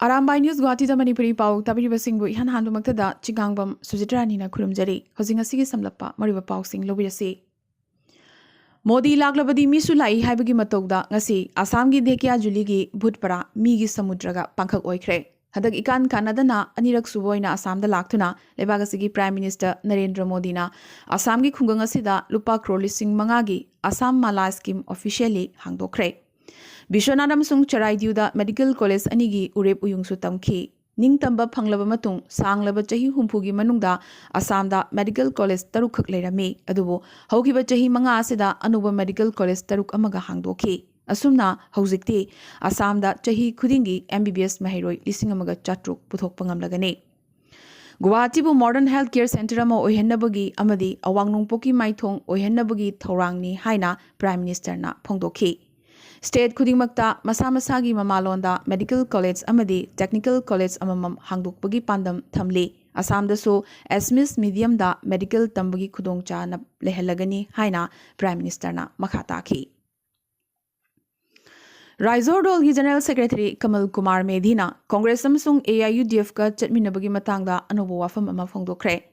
Arambai News Guwahati da Manipuri Pau Tabiriba Singbu Ihan Handu Maktada Chigangbam Sujitrani na Kurumjari Hosing Asigi Samlapa Mariba Pau Sing Lobirasi Modi Laglabadi Misu Lai Haibagi Matogda Ngasi Assamgi Dekya Juligi Bhutpara Migi Samudraga Pankak Oikre Hadak Ikan Kanadana Anirak Suboina Assamda Laktuna Lebagasigi Prime Minister Narendra Modi na Assamgi Khungangasida Lupa Croli Sing Mangagi Assam Mala Scheme officially Hangdokre Bishwanath amasung Charaideuda Medical College anigi urep uyungsu tamki ningtamba phanglaba matung sanglaba chahi humpugi manungda Assamda Medical College taruk khak leirami adubu haukiba chahi manga asida anuba Medical College taruk amaga hangdokhi asumna haujikti Assamda chahi khudingi MBBS mahiroi lising amaga chatruk puthokpa ngamlagani Guwahati bu Modern Health Care Center ama oihennabagi amadi awangnungpoki maithong oihennabagi thorangni haina Prime Minister na phongdokhi State Kudingmakta Masa Masagi Mamalonda Medical College Amadi Technical College Amamam Hangdokpagi Pandam Thamli Assamda so Asmis Medium da Medical Tambagi Khudongcha na lehelagani haina Prime Minister na makhataki Raizor Dolgi General Secretary Kamal Kumar Medina Congress amsung AIUDF ka chatminabagi matangda anobo wafam ama phongdokre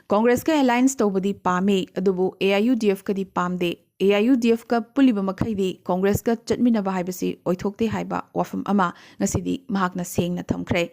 Congress ka alliance tobadi pame adubu AIUDF ka di pamde AIUDF ka puliba makhaidi Congress ka chatminaba haibasi oithokte haiba wafam ama ngasidi mahakna sengna thamkhre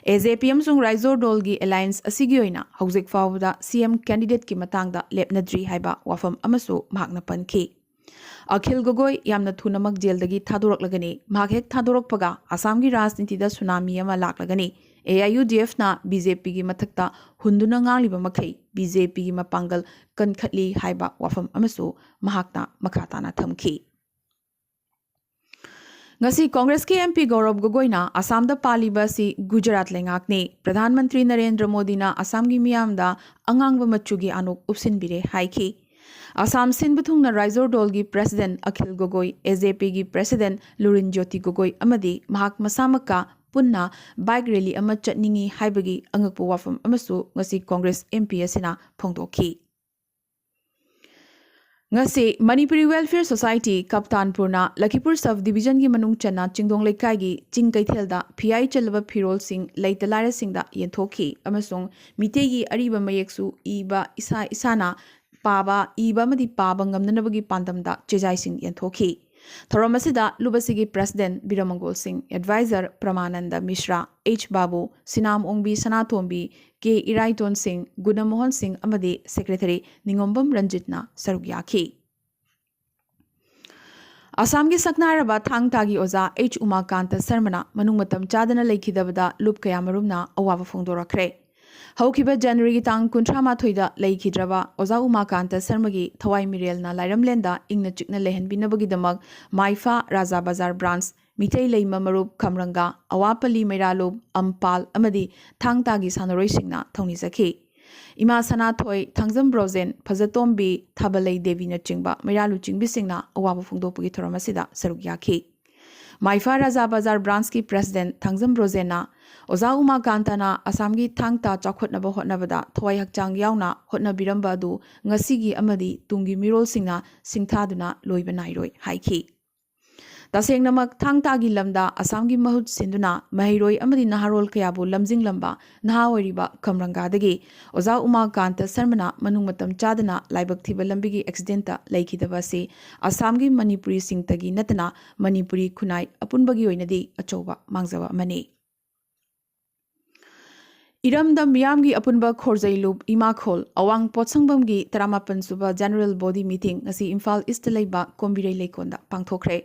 AJP amsung Raizor Dolgi alliance asigi oina haujik fawda CM candidate ki matangda lepnadri haiba wafam amasu mahakna pankhi Akhil Gogoi yamna thunamak jail dagi thadorok lagani maghek thadorok paga Assam gi rajniti da tsunami ama lak lagani AIUDF na BJP gi mathakta hunduna ngangliba makhai BJP gi mapangal kankhatli haiba wafam amasu mahakna makhatana thamki Ngasi Congress ke MP Gaurav Gogoi na Assam da paliba si Gujarat lengakni Pradhan Mantri Narendra Modi na Assam gi miyamda angangba machugi anuk upsinbire haiki Assam Sinbuthungna Raizor Dolgi President Akhil Gogoi, AJP gi President Lurin Jyoti Gogoi amadi mahak masamaka punna bike rally ama chatningi haibagi angakpu wafam amasu ngasi Congress MP asina phongdokhi ngasi Manipuri Welfare Society Kaptanpurna Lakipur Sub Division gi manung chana chingdong lekai gi chingkaithelda PI chalaba phirol sing leitalara singda yenthokhi amasung mitegi ariba mayeksu iba isa isana Paba iba madi paba ngamnanabagi pandamda chejai sing yenthokhi Thoramasida Lubasigi President Biramangol Singh Advisor Pramananda Mishra H Babu Sinam Ongbi Sanatombi K Iraiton Singh Gunamohan Singh amadi Secretary Ningombam Ranjitna Sarugyakhi Assam gi saknaraba thangtagi oza H Umakanta Sarmana manung matam chadana lekhidabada lup kayamarumna awaba phongdorakre Haukiba January tang kuntrama thoida leikidraba Oza Umakanta Sarmagi Thawai Mirel na Lairamlenda ingna chikna lehen binabagi damag Maifa Raja Bazar branch Mitei Leima Marup Kamranga Awapali Meiralub Ampal amadi thangtagi sanaroi singna thongni sakhi Ima Sana Thoi Thangzam Brozen Phajatombi Thabalei Devi na chingba Meiralu chingbi singna awaba phongdopagi thoramasida sarugyakhi Maifa Raja Bazar branch ki president Thangzam Brozena Oza Umakanta na Assam gi thangta chakhotnaba hotnabada thwai hakchang yauna hotnabiramba adu ngasigi amadi tungi mirol singna singthaduna loiba nairoi haiki Tasengnamak thangta gi lamda Assam gi mahut sinduna mahiroi amadi naharol kayabu lamjing lamba nahaoriba kamranga dagi Oza Umakanta Sarmana manung matam chadana laibak thiba lambigi accidenta laikidaba se Assam gi Manipuri singtagi natana Manipuri khunai apunbagi oinadi achoba mangjawa amani Iramdam Miyamgi Apunba Khorjailub Imakhol Awang Potsangbamgi Taramapan Suba General Body Meeting Ngasi Imphal East Laiba Kombirei Leikonda Pangthokre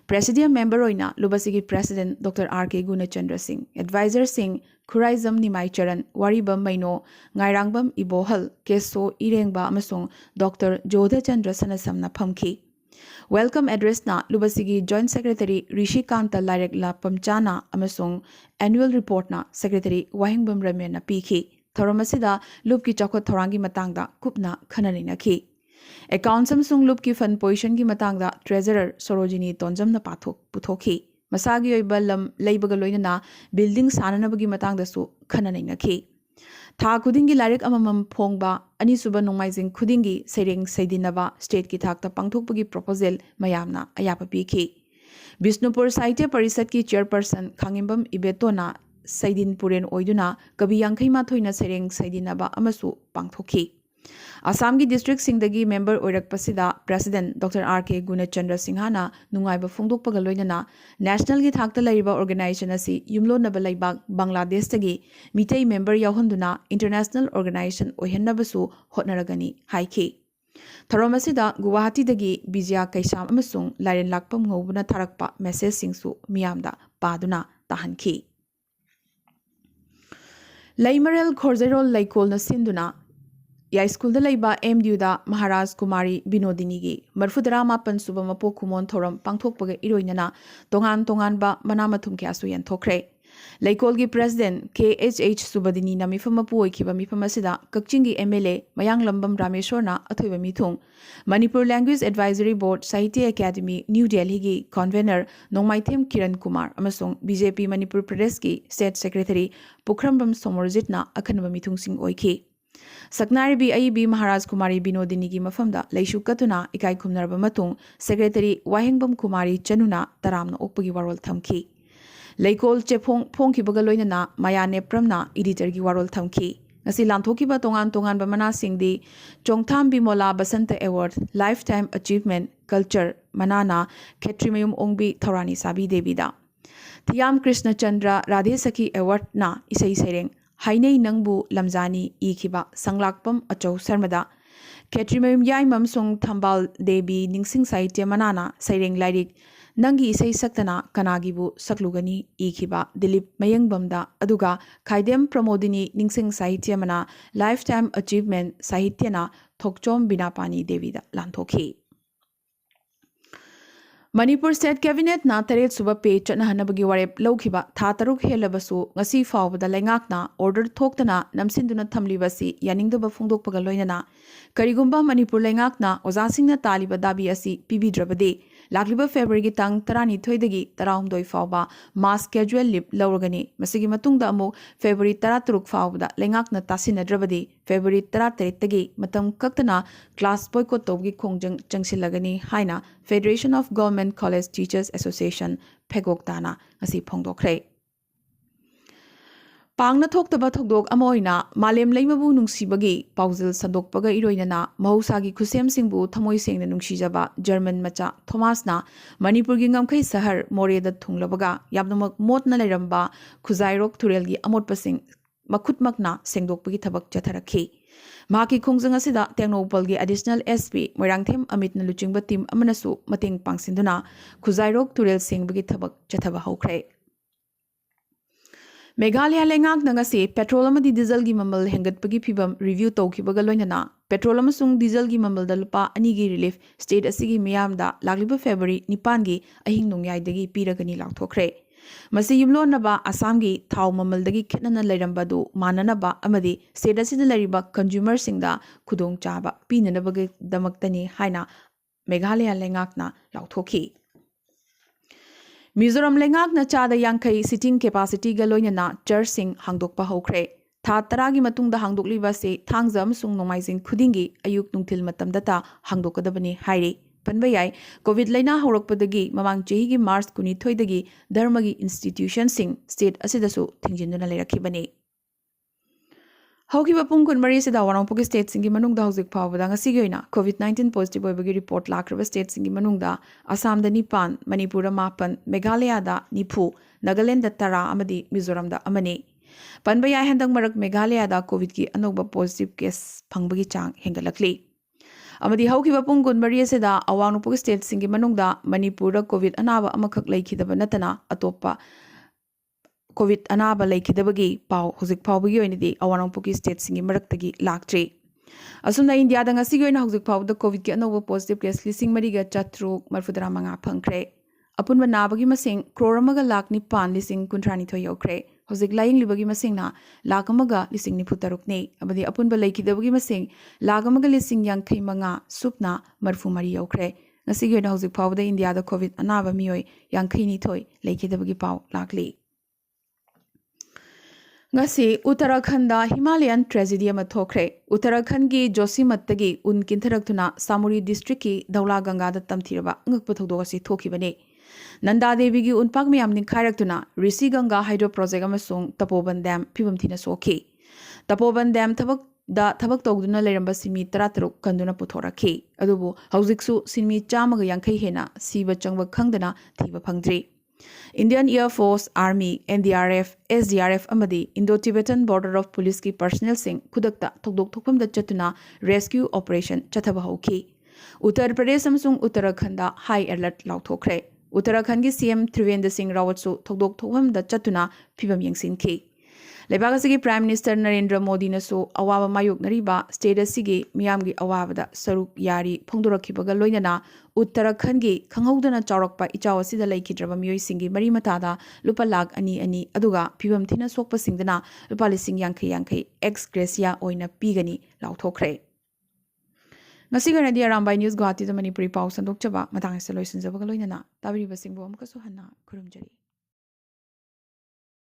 Presidium Member Oina Lubasigi President Dr. R.K. Gunachandra Singh Advisor Singh Khuraizam Nimai Charan Waribam Maino Ngairangbam Ibohal Keso Irengba Amasung Dr. Jodha Chandra Sanasamna Phamki Welcome address na Lubasigi Joint Secretary Rishi Kanta Larek La Pamchana amasung Annual Report na Secretary Wahingbam Ramen na pikhi Thoramasida Lubki Chakot Thorangi Matangda Kupna Khananinaki Account Samsung Lubki Fund Position ki Matangda Treasurer Sorojini Tonjam na Pathok Puthoki Masagi Oibalam Laibagaloina Building Sananabagi Matangda Su Khananinaki Tha Kudingi Larik Amamam Pongba Anisuba Nomaizing Kudingi Sering Saidinaba State ki Thakta Pangthokpagi Proposal Mayamna Ayapa Piki Bishnupur साहित्य परिषद की chairperson खांगिबम इबेटोना Senthil पुरेन ओइदुना कवि यांखै माथोइना सेरेंग सैदिनाबा अमसु पांगथोखी। आसाम की district सिंगदगी member ओइरकपसिदा president doctor R K. Gunachandra सिंहाना नुंगाइबा फोंदोकपगा लोइनना नेशनल की थाकता लैरिबा ऑर्गेनाइजेशन असी युमलोनबा लैबाक बांग्लादेशतगी मितै मेंबर यावहंदुना इंटरनेशनल ऑर्गेनाइजेशन ओइहन्नबसु होटनरगनी हाइखी। थरोम असिदा गुवाहाटीदगी बिजया कैसाम अमसुंग लाइरेन लाकपम ngौबना थारकपा मेसेज सिंगसु मियामदा पादुना ताहनखी। लैमरेल खोरजेरोल लैकोलना सिंदुना या स्कूल एमडीयूदा महाराज कुमारी बिनोदिनी की मरफुदरा मापन सुब मपो कुमोन थोरम पांथोकपगे इरोइनना तोंगान तोंगानबा मना मथुम क्यासु यंथोखरे। लैकोल की प्रेसिडेंट KHH सुबदिनी ना मिफम मपु ओइखिबा मिफम असिदा कक्चिंग की MLA मयांगलंबम रामेश्वरना अथोइबा मिथुंग Manipur language advisory board Sahitya academy new Delhi की कन्वेनर नोंमाइथेम किरण कुमार अमसुंग BJP मणिपुर प्रदेश की स्टेट सेक्रेटरी पुखरमबम सोमरजितना अखनबा मिथुंगसिंग ओइखि। सकनारिबी अईबी महाराज कुमारी बिनोदिनी की मफमदा लैशु कतुना इकाई खुमनरबा मतुंग सेक्रेटरी वाहेंगबम कुमारी चनुना तरामना ओकपगी वारोल थमखी। लैकोल चेफोंग फोंखिबगा लोइनना माया नेप्रमना एडिटर की वारोल थमखी। ngasi लांथोखिबा तोंगान तोंगान मना सिंगदी Chongtham Bimola Basant award lifetime achievement culture मनाना खेत्रीमयुम ओंगबी थौरानी साबी देवीदा थियाम कृष्ण चंद्र राधे सखी एवार्ड ना इसई सेरेंग हाइनै नंगबु लमजानी इखिबा संगलाकपम अचौ शर्मदा खेत्रीमयुम याइमम सोंग थंबाल देवी निंगसिंग साहित्य मनाना सैरेंग लाइरिक नंगी इसई सक्तना कनागिबु सकलुगनी इखिबा दिलीप मयंगबमदा अदुगा खाइदेम प्रमोदिनी निंगसिंग साहित्य मना लाइफ टाइम अचीवमेंट साहित्यना थोकचोम बिनापानी देवीदा लांथोखी। मणिपुर स्टेट कैबिनेट ना तरेत सुब पे चनहनबगी वारेप लौखिबा था तरुक हेलबसु ngasi फावबदा लैंगाकना ऑर्डर थोक्तना नमसिंदुना थमलिबसी यानिंगदब फोंदोकपगा लोइनना करिगुंबा मणिपुर लैंगाकना ओजासिंगना तालिबा दाबी असि पिबिद्रबदे लाक्लिबा फेब्रुआरी की तंग 12 तराहुमदोई फावबा मास कैजुअल लिप लौरगनी मसिगी मतुंगदा अमुक फेब्रुआरी 13 फावबदा लैंगाकना तासिनद्रबदे फेब्रुआरी 13 तगी मतम कक्तना क्लास बॉयकॉट तौबगी खोंजंग चंगसिलगनी हाइना federation of government college teachers association फेगोकताना ngasi फोंदोखरे। पांगना थोक्तबा थोकदोक अमोइना मालेम लैमबु नुंसीबगी पाउजिल संदोकपगा इरोइनना महौसागी खुसेमसिंगबु थमोइ सेंगना नुंसीजबा जर्मन मचा थोमासना मणिपुरगी ngमखै शहर मोरेदा थुंगलबगा याबनमक मोटना लेरंबा खुजाइरोक तुरेलगी अमोटपसिंग मखुतमकना सेंगदोकपगी थबक चथरखी। माकी खोंजंग असिदा टेक्नोपलगी एडिशनल SP मोइरांगथेम अमितना लुचिंगबा टीम अमनसु मतेंग पांगसिंदुना खुजाइरोक तुरेल सेंगबगी थबक चथबा हौखरे। मेघालय लैंगाक नंगसे पेट्रोल अमदी डीजल की ममल हेंगतपगी फिबम रिव्यू तौखिबगा लोइनना पेट्रोल अमसुंग डीजल की ममल लुपा 2 की रिलीफ स्टेट असिगी मियामदा लाग्लिबा फेब्रुआरी 9 की अहिंग नोंयाइदगी पीरगनी लाथोखरे। मसी युमलोनबा आसाम की थाव ममलदगी खेनना लैरंबदु माननबा अमदी स्टेट असिदा लैरिबा कंज्यूमर सिंगदा खुदोंग चाबा पीननबगे दमक्तनी हाइना मेघालय लैंगाकना लाथोखी। मिजोरम लैंगाकना चादा यांखै सिटिंग कैपेसिटी गलोइनना चर्चसिंग हांगदोकपा हौखरे। था 10 की मतुंगदा हांगदोकलिबासे थांगजा अमसुंग नोंमाइजिंग खुदिंगी अयुक नुंथिल मतमदता हांगदोकदबनी हाइरे पनबा याय कोविड लैना हौरकपदगी ममांग चेही की मार्च 19 दगी धर्म की इंस्टीट्यूशनसिंग स्टेट असिदसु थिंजिंदुना लेरखिबने। हौखिबा पुंग कुनमरी सिदा वारांगपुर स्टेट सिंगी मनुंगदा हौजिक फावबदा ngasiगी ओइना COVID-19 पॉजिटिव ओइबगी रिपोर्ट लाक्रबा स्टेट सिंगी मनुंगदा आसामदा 9, मणिपुरदा 9, मेघालयदा 90, नागालैंडदा 10 अमदी मिजोरमदा अमने। पनबा याय हंदक मरक मेघालयदा कोविड की अनोबा पॉजिटिव केस फंगबगी चांग हेंगलकली। अमदी हौखिबा पुंग कुनमरी सिदा अवांगपुर स्टेट सिंगी मनुंगदा मणिपुरदा कोविड अनाबा अमखक लैखिदबा नतना अतोपा कोविड अनाबा लैखिदबगी पाव हौजिक फावबगी ओइनदी अवांगपुर स्टेट सिंगी मरक्तगी लाक्ट्री। असुमना इंडियादा ngasiगी ओइना हौजिक फावदा कोविड की अनोबा पॉजिटिव केस 3,435 फंगख्रे। अपुनबा नाबगी मसिंग crore amaga lakh 9,932 यौख्रे। हौजिक लायिंगलिबगी मसिंगना लाख अमगा 9,93 ने अबदी अपुनबा लैखिदबगी मसिंग लाख अमगा 95 सुपना 34 यौख्रे। ngasiगी ओइना हौजिक फावदा इंडियादा कोविड अनाबा मियोय 92 लैखिदबगी पाव लाक्ली। ngasi उत्तराखंड हिमालयन ट्रेजेडी अमा थोखरे। उत्तराखंड की जोशीमठ उन किंथरक्तुना सामुरी डिस्ट्रिक्ट की धौला गंगा तमथिरबा अंगप थौदोक असि थोखिबने। नंदा देवी की उनपाक म्याम निखाइरक्तुना ऋषि गंगा हाइड्रो प्रोजेक्ट अमसुंग तपोवन डैम फिबम थीना सोखी तपोवन डैम थबक तौदुना लेरंबा सिमी 13 कंदुना पुथोरखी अदुबु हौजिकसु सिमी 150 हेना सीबा चंगबा खंगदना थीबा फंगद्री Indian air force army NDRF SDRF अमदी Indo Tibetan border of police की पर्सनल सिंह खुदकता थोकदोक थोकफम चतुना रेस्क्यू ऑपरेशन चथब हौखी उत्तर प्रदेश अमसुंग उत्तराखंड हाई अलर्ट लाउथोखरे उत्तराखंड की CM त्रिवेंद्र सिंह रावतसु थोकदोक थोकफम चतुना फिबम यंगसिनखी लेबाग की प्राइम मिनिस्टर नरेंद्र मोदी नसु अवाब मायोकनरीबा स्टेट असिगी मियामगी अवाबदा सरुक यारी फोंदोरखिबगा लोइनना उत्तराखंड की खंगौदना चौरकपा इचाव असिदा लैखिद्रबा मियोइसिंगी मरी मतादा लुपा लाख अनि अनि अदुगा फिबम थिना सोकपसिंगदना लुपा लिसिंग यांखै यांखै एक्स ग्रेसिया ओइना पीगनी लाउथोखरे ngasi अरामबाई न्यूज गुवाहाटी मणिपुरी पाउ संदोकचबा मतंग से लोइसनजबगा लोइनना ताबिरिबसिंगबो अमकसु हन्ना खुरुमजरी।